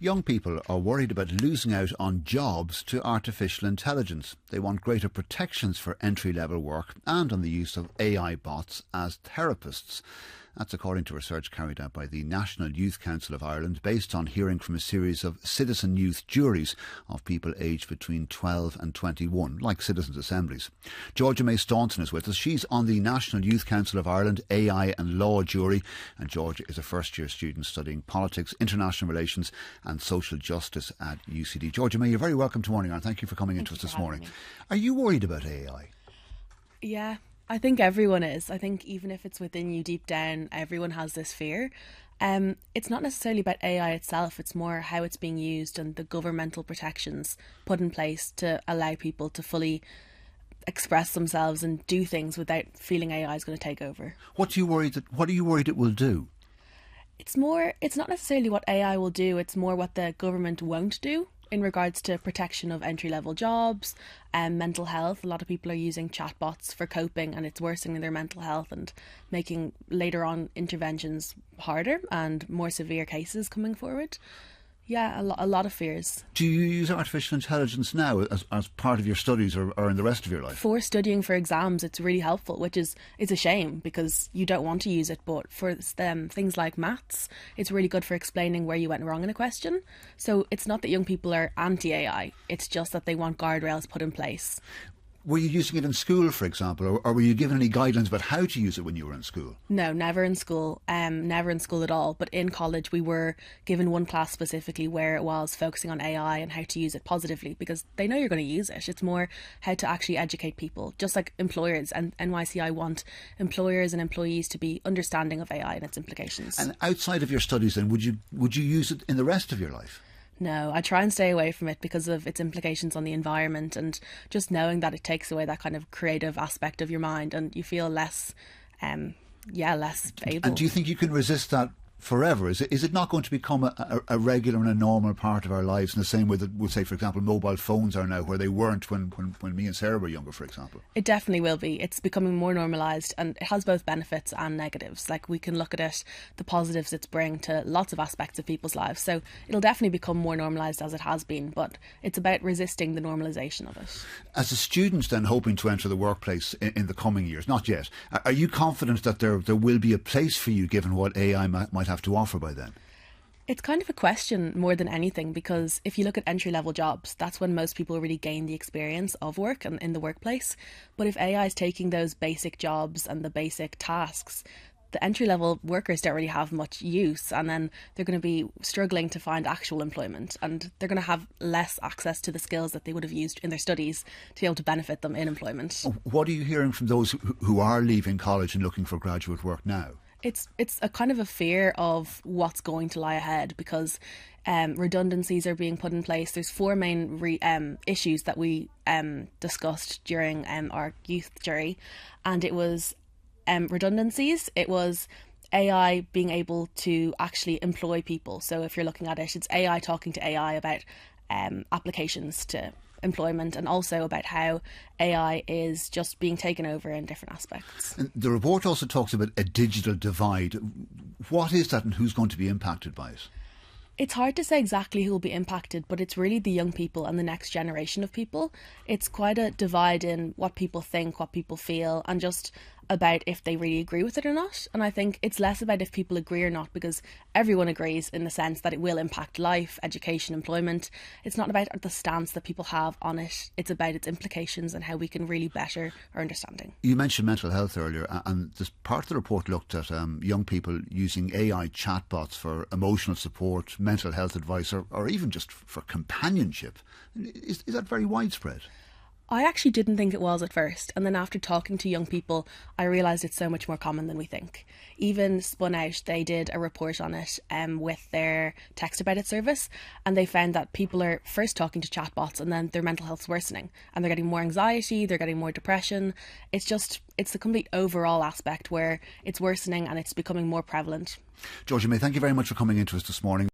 Young people are worried about losing out on jobs to artificial intelligence. They want greater protections for entry-level work and on the use of AI bots as therapists. That's according to research carried out by the National Youth Council of Ireland, based on hearing from a series of Citizen Youth Juries of people aged between 12 and 21, like citizens' assemblies. Georgia May Staunton is with us. She's on the National Youth Council of Ireland AI and Law Jury, and Georgia is a first-year student studying politics, international relations and social justice at UCD. Georgia May, you're very welcome to Morning Hour. Thank you for coming into us this morning. Are you worried about AI? Yeah. I think everyone is. I think even if it's within you deep down, everyone has this fear. It's not necessarily about AI itself, it's more how it's being used and the governmental protections put in place to allow people to fully express themselves and do things without feeling AI is going to take over. What are you worried it will do? It's not necessarily what AI will do, it's more what the government won't do. In regards to protection of entry-level jobs and mental health, a lot of people are using chatbots for coping, and it's worsening their mental health and making later on interventions harder and more severe cases coming forward. Yeah, a lot of fears. Do you use artificial intelligence now as part of your studies or in the rest of your life? For studying for exams, it's really helpful, which is a shame because you don't want to use it. But for things like maths, it's really good for explaining where you went wrong in a question. So it's not that young people are anti-AI, it's just that they want guardrails put in place. Were you using it in school, for example, or were you given any guidelines about how to use it when you were in school? No, never in school. Never in school at all. But in college, we were given one class specifically where it was focusing on AI and how to use it positively, because they know you're going to use it. It's more how to actually educate people, just like employers. And NYCI want employers and employees to be understanding of AI and its implications. And outside of your studies, then, would you use it in the rest of your life? No, I try and stay away from it because of its implications on the environment, and just knowing that it takes away that kind of creative aspect of your mind and you feel less able. And do you think you can resist that forever? Is it not going to become a regular and a normal part of our lives in the same way that, we'll say, for example, mobile phones are now, where they weren't when me and Sarah were younger, for example? It definitely will be. It's becoming more normalised, and it has both benefits and negatives. Like, we can look at it, the positives it's bring to lots of aspects of people's lives. So it'll definitely become more normalised as it has been, but it's about resisting the normalisation of it. As a student then hoping to enter the workplace in the coming years, not yet, are you confident that there will be a place for you given what AI might have to offer by then? It's kind of a question more than anything, because if you look at entry-level jobs, that's when most people really gain the experience of work and in the workplace. But if AI is taking those basic jobs and the basic tasks, the entry-level workers don't really have much use, and then they're going to be struggling to find actual employment, and they're going to have less access to the skills that they would have used in their studies to be able to benefit them in employment. What are you hearing from those who are leaving college and looking for graduate work now? It's a kind of a fear of what's going to lie ahead, because redundancies are being put in place. There's four main issues that we discussed during our youth jury, and it was redundancies, it was AI being able to actually employ people. So if you're looking at it, it's AI talking to AI about applications to employment, and also about how AI is just being taken over in different aspects. And the report also talks about a digital divide. What is that, and who's going to be impacted by it? It's hard to say exactly who will be impacted, but it's really the young people and the next generation of people. It's quite a divide in what people think, what people feel, and just about if they really agree with it or not. And I think it's less about if people agree or not, because everyone agrees in the sense that it will impact life, education, employment. It's not about the stance that people have on it. It's about its implications and how we can really better our understanding. You mentioned mental health earlier, and this part of the report looked at young people using AI chatbots for emotional support, mental health advice, or even just for companionship. Is that very widespread? I actually didn't think it was at first, and then after talking to young people, I realised it's so much more common than we think. Even Spun Out, they did a report on it with their Text About It service, and they found that people are first talking to chatbots and then their mental health's worsening, and they're getting more anxiety, they're getting more depression. It's the complete overall aspect where it's worsening and it's becoming more prevalent. Georgia May, thank you very much for coming into us this morning.